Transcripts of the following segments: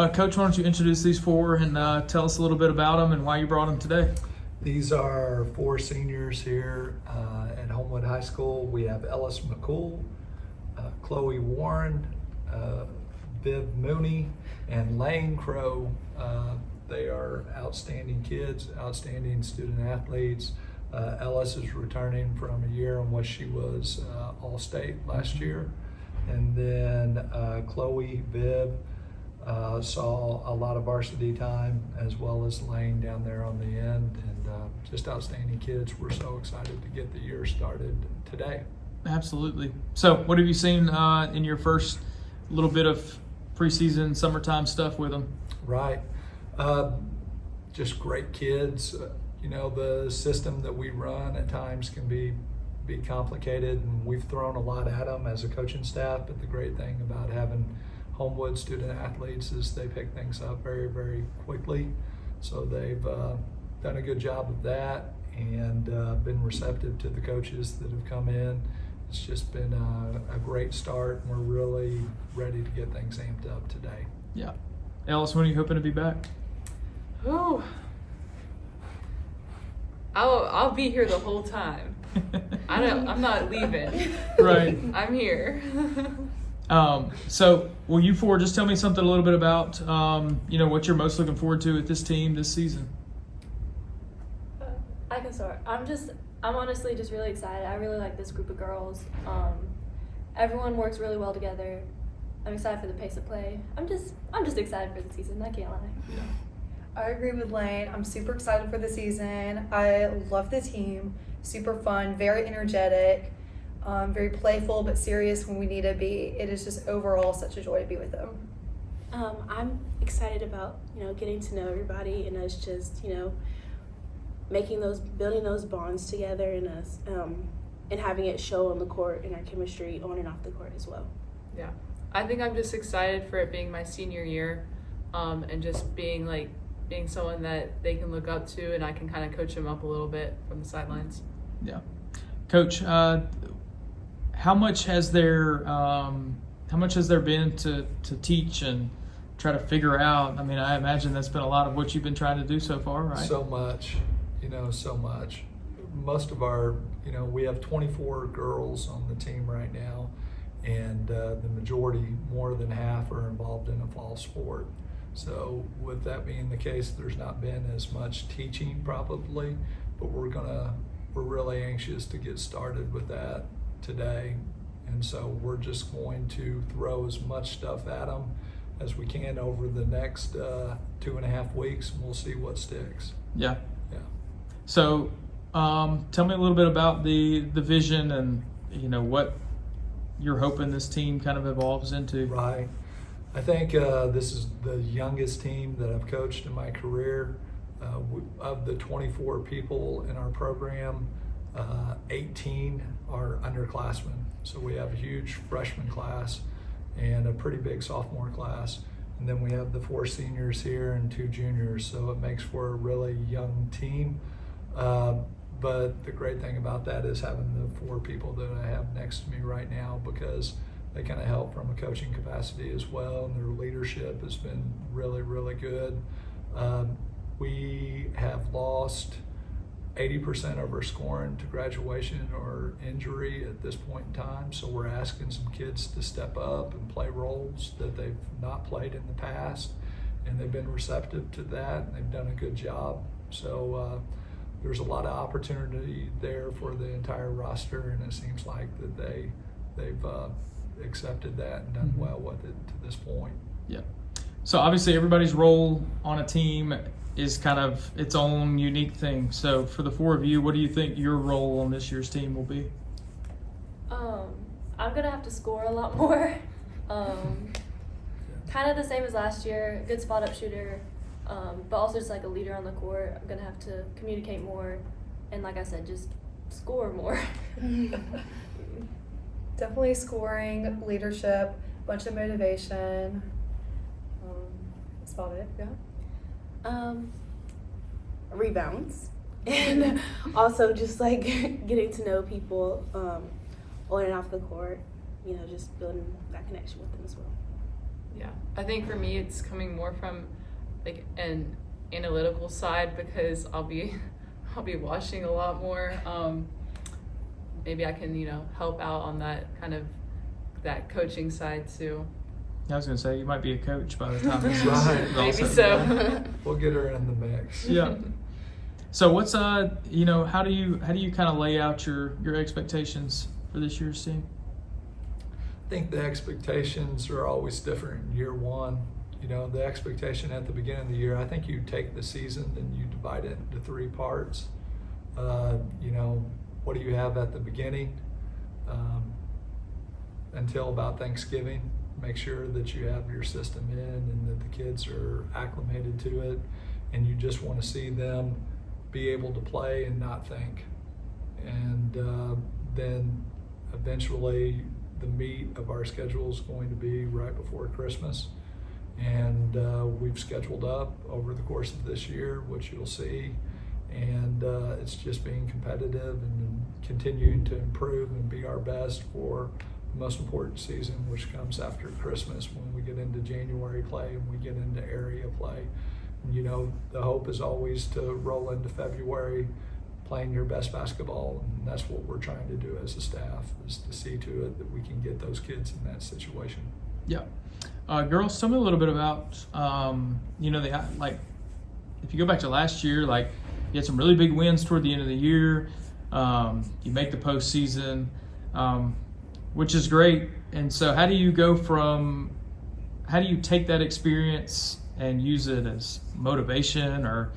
Coach, why don't you introduce these four and tell us a little bit about them and why you brought them today? These are four seniors here at Homewood High School. We have Ellis McCool, Chloe Warren, Viv Mooney, and Lane Crow. They are outstanding kids, outstanding student athletes. Ellis is returning from a year in which she was All-State last year. And then Chloe, Viv, saw a lot of varsity time, as well as Lane down there on the end, and just outstanding kids. We're so excited to get the year started today. Absolutely. So what have you seen in your first little bit of preseason summertime stuff with them? Right. Just great kids. You know, the system that we run at times can be complicated, and we've thrown a lot at them as a coaching staff, but the great thing about having Homewood student athletes is they pick things up very, very quickly. So they've done a good job of that and been receptive to the coaches that have come in. It's just been a great start, and we're really ready to get things amped up today. Yeah. Ellis, when are you hoping to be back? Oh, I'll be here the whole time. I'm not leaving. Right. I'm here. So will you four just tell me something a little bit about, what you're most looking forward to with this team this season? I can start. I'm honestly just really excited. I really like this group of girls. Everyone works really well together. I'm excited for the pace of play. I'm just excited for the season. I can't lie. Yeah. I agree with Lane. I'm super excited for the season. I love the team. Super fun, very energetic, very playful but serious when we need to be. It is just overall such a joy to be with them. I'm excited about, getting to know everybody and us just, building those bonds together and us, and having it show on the court and our chemistry on and off the court as well. Yeah. I think I'm just excited for it being my senior year, and just being someone that they can look up to, and I can kind of coach them up a little bit from the sidelines. Yeah. Coach, how much has there been to teach and try to figure out? I mean, I imagine that's been a lot of what you've been trying to do so far, right? So much, so much. Most of our, we have 24 girls on the team right now, and the majority, more than half, are involved in a fall sport. So with that being the case, there's not been as much teaching probably, but we're really anxious to get started with that today. And so we're just going to throw as much stuff at them as we can over the next 2.5 weeks, and we'll see what sticks. Yeah. Yeah. So tell me a little bit about the vision and, what you're hoping this team kind of evolves into. Right. I think this is the youngest team that I've coached in my career. Of the 24 people in our program, 18 are underclassmen. So we have a huge freshman class and a pretty big sophomore class. And then we have the 4 seniors here and 2 juniors. So it makes for a really young team. But the great thing about that is having the 4 people that I have next to me right now, because they kind of help from a coaching capacity as well, and their leadership has been really, really good. We have lost 80% of our scoring to graduation or injury at this point in time, so we're asking some kids to step up and play roles that they've not played in the past, and they've been receptive to that, and they've done a good job. So there's a lot of opportunity there for the entire roster, and it seems like that they've accepted that and done well with it to this point. Yeah. So obviously everybody's role on a team is kind of its own unique thing. So for the 4 of you, what do you think your role on this year's team will be? I'm gonna have to score a lot more. Kind of the same as last year, good spot up shooter, but also just like a leader on the court. I'm gonna have to communicate more, and like I said, just score more. Definitely scoring, leadership, bunch of motivation. That's about it, yeah. Rebounds and also just getting to know people on and off the court, just building that connection with them as well. Yeah, I think for me it's coming more from like an analytical side because I'll be watching a lot more. Maybe I can help out on that coaching side too. I was gonna say you might be a coach by the time this Right. is all Maybe said and so. done. We'll get her in the mix. Yeah. So what's how do you kind of lay out your expectations for this year's team? I think the expectations are always different in year one. The expectation at the beginning of the year, I think you take the season and you divide it into 3 parts. What do you have at the beginning until about Thanksgiving? Make sure that you have your system in and that the kids are acclimated to it, and you just want to see them be able to play and not think. And then eventually the meat of our schedule is going to be right before Christmas. And we've scheduled up over the course of this year, which you'll see. And it's just being competitive and continuing to improve and be our best for the most important season, which comes after Christmas when we get into January play and we get into area play. And, the hope is always to roll into February playing your best basketball, and that's what we're trying to do as a staff, is to see to it that we can get those kids in that situation. Yeah. Girls, tell me a little bit about, if you go back to last year, you had some really big wins toward the end of the year. You make the postseason, which is great. And so how do you take that experience and use it as motivation or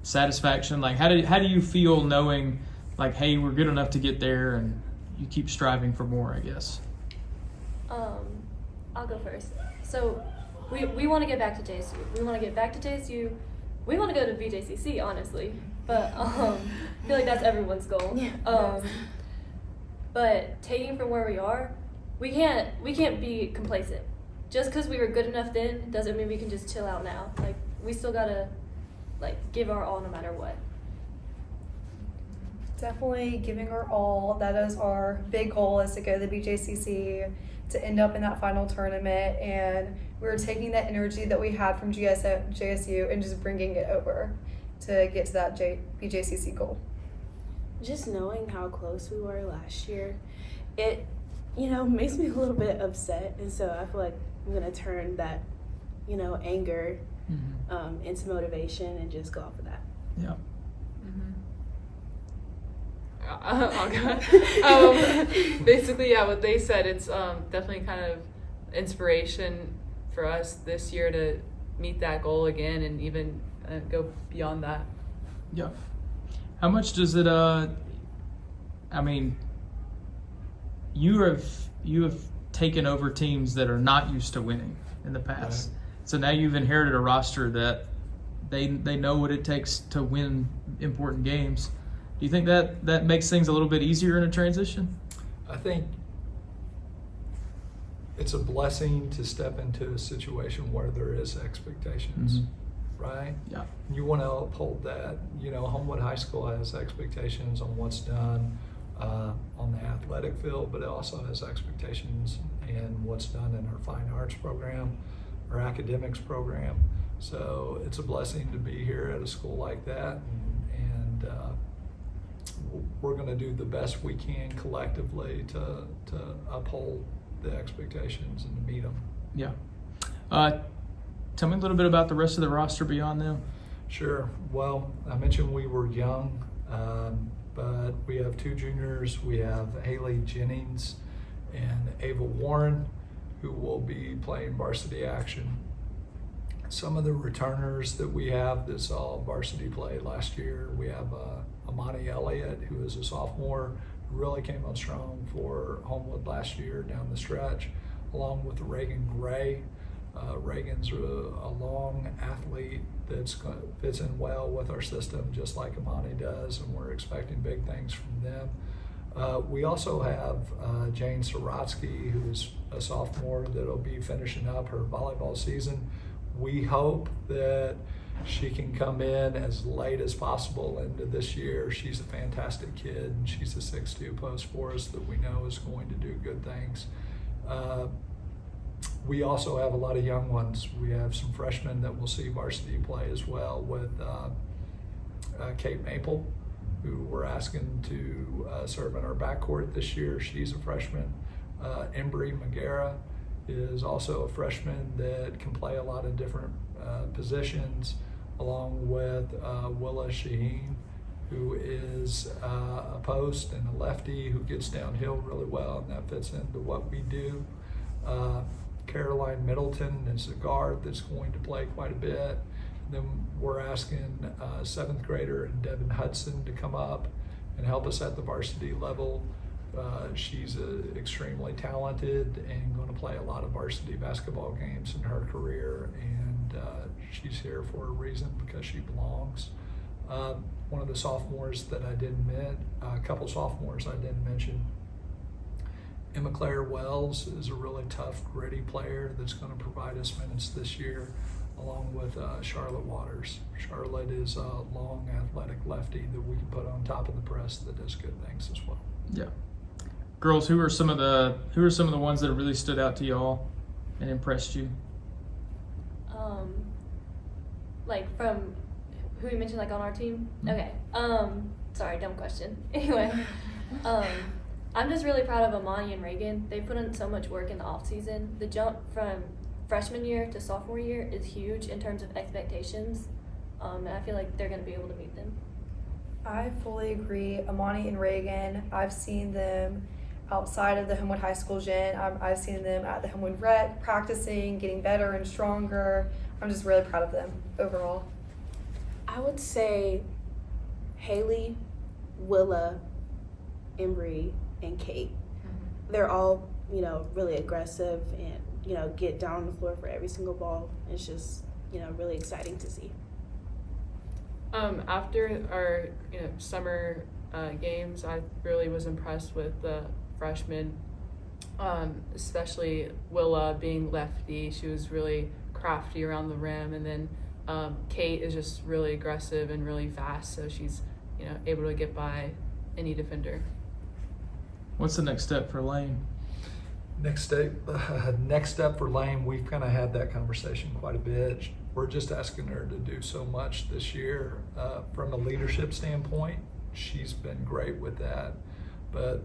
satisfaction? How do you feel knowing hey, we're good enough to get there, and you keep striving for more, I guess? I'll go first. So we want to get back to JSU. We want to get back to JSU. We want to go to BJCC, honestly. But I feel like that's everyone's goal. Yeah. But taking from where we are, we can't be complacent. Just because we were good enough then doesn't mean we can just chill out now. We still gotta give our all no matter what. Definitely giving our all. That is our big goal, is to go to the BJCC, to end up in that final tournament, and we're taking that energy that we had from JSU and just bringing it over to get to that BJCC goal. Just knowing how close we were last year, it makes me a little bit upset, and so I feel like I'm gonna turn that anger into motivation and just go off of that. Yeah. I'll go. Basically, yeah, what they said, it's definitely kind of inspiration for us this year to meet that goal again and even go beyond that. Yeah. How much does it, you have taken over teams that are not used to winning in the past. Right. So now you've inherited a roster that they know what it takes to win important games. Do you think that makes things a little bit easier in a transition? I think it's a blessing to step into a situation where there is expectations, right? Yeah. You want to uphold that. Homewood High School has expectations on what's done on the athletic field, but it also has expectations in what's done in our fine arts program, our academics program. So it's a blessing to be here at a school like that, and we're going to do the best we can collectively to uphold the expectations and to meet them. Yeah. Tell me a little bit about the rest of the roster beyond them. Sure. Well, I mentioned we were young, but we have 2 juniors. We have Haley Jennings and Ava Warren, who will be playing varsity action. Some of the returners that we have that saw varsity play last year, we have Amani Elliott, who is a sophomore, who really came on strong for Homewood last year down the stretch, along with Reagan Gray. Reagan's a long athlete that fits in well with our system, just like Amani does, and we're expecting big things from them. We also have Jane Sorotsky, who's a sophomore that'll be finishing up her volleyball season. We hope that she can come in as late as possible into this year. She's a fantastic kid, and she's a 6'2" post for us that we know is going to do good things. We also have a lot of young ones. We have some freshmen that will see varsity play as well with Kate Maple, who we're asking to serve in our backcourt this year. She's a freshman. Embry Magara is also a freshman that can play a lot of different positions, along with Willa Shaheen, who is a post and a lefty who gets downhill really well, and that fits into what we do. Caroline Middleton is a guard that's going to play quite a bit. Then we're asking 7th grader Devin Hudson to come up and help us at the varsity level. She's extremely talented and going to play a lot of varsity basketball games in her career, and she's here for a reason because she belongs. One of the sophomores that I didn't mention, a couple sophomores I didn't mention, Emma Claire Wells is a really tough, gritty player that's going to provide us minutes this year, along with Charlotte Waters. Charlotte is a long, athletic lefty that we can put on top of the press that does good things as well. Yeah. Girls, who are some of the ones that have really stood out to y'all and impressed you? Like from who you mentioned, like on our team? Mm-hmm. Okay. Sorry, dumb question. Anyway, I'm just really proud of Amani and Reagan. They put in so much work in the off season. The jump from freshman year to sophomore year is huge in terms of expectations, and I feel like they're going to be able to meet them. I fully agree. Amani and Reagan, I've seen them outside of the Homewood High School gym. I've seen them at the Homewood Rec practicing, getting better and stronger. I'm just really proud of them overall. I would say Haley, Willa, Embry, and Kate. They're all, really aggressive and, get down on the floor for every single ball. It's just, really exciting to see. After our summer games, I really was impressed with the freshmen, especially Willa being lefty. She was really crafty around the rim, and then Kate is just really aggressive and really fast, so she's able to get by any defender. What's the next step for Lane? Next step for Lane, we've kind of had that conversation quite a bit. We're just asking her to do so much this year. From a leadership standpoint, she's been great with that. But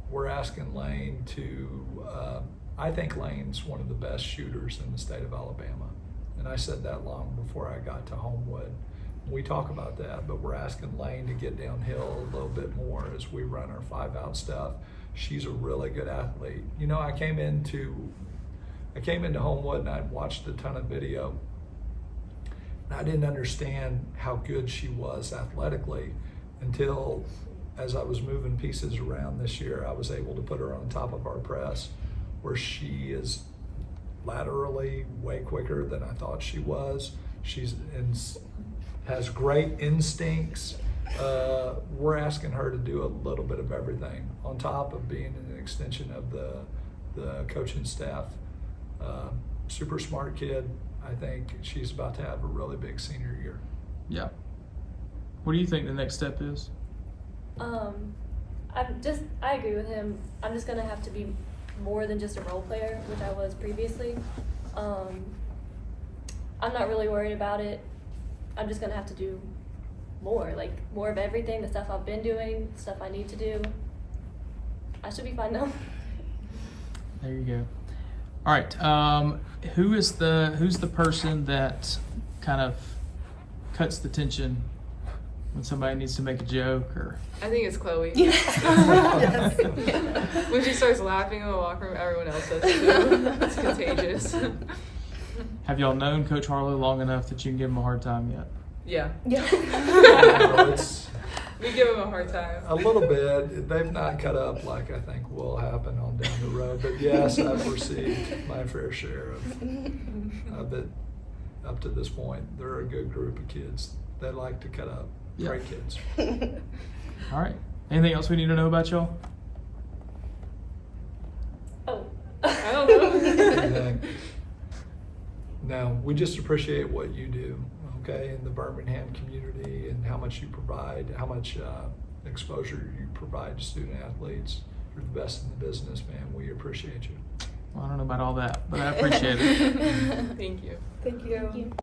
we're asking Lane to, I think Lane's one of the best shooters in the state of Alabama. And I said that long before I got to Homewood. We talk about that, but we're asking Lane to get downhill a little bit more as we run our 5-out stuff. She's a really good athlete. I came into Homewood and I'd watched a ton of video. And I didn't understand how good she was athletically until, as I was moving pieces around this year, I was able to put her on top of our press, where she is laterally way quicker than I thought she was. Has great instincts. We're asking her to do a little bit of everything on top of being an extension of the coaching staff. Super smart kid. I think she's about to have a really big senior year. Yeah. What do you think the next step is? I agree with him. I'm just gonna have to be more than just a role player, which I was previously. I'm not really worried about it. I'm just gonna have to do more of everything, the stuff I've been doing, stuff I need to do. I should be fine now. There you go. All right. Who's the person that kind of cuts the tension when somebody needs to make a joke? Or I think it's Chloe. Yes. When she starts laughing in the locker room, everyone else does too. It's contagious. have y'all known Coach Harlow long enough that you can give him a hard time yet? Yeah. It's We give him a hard time. a little bit. They've not cut up like I think will happen on down the road. But yes, I've received my fair share of it up to this point. They're a good group of kids. They like to cut up. Yeah. Great kids. All right. Anything else we need to know about y'all? Oh. I don't know. No, we just appreciate what you do, okay, in the Birmingham community and how much you provide, how much exposure you provide to student athletes. You're the best in the business, man. We appreciate you. Well, I don't know about all that, but I appreciate it. Thank you. Thank you. Thank you.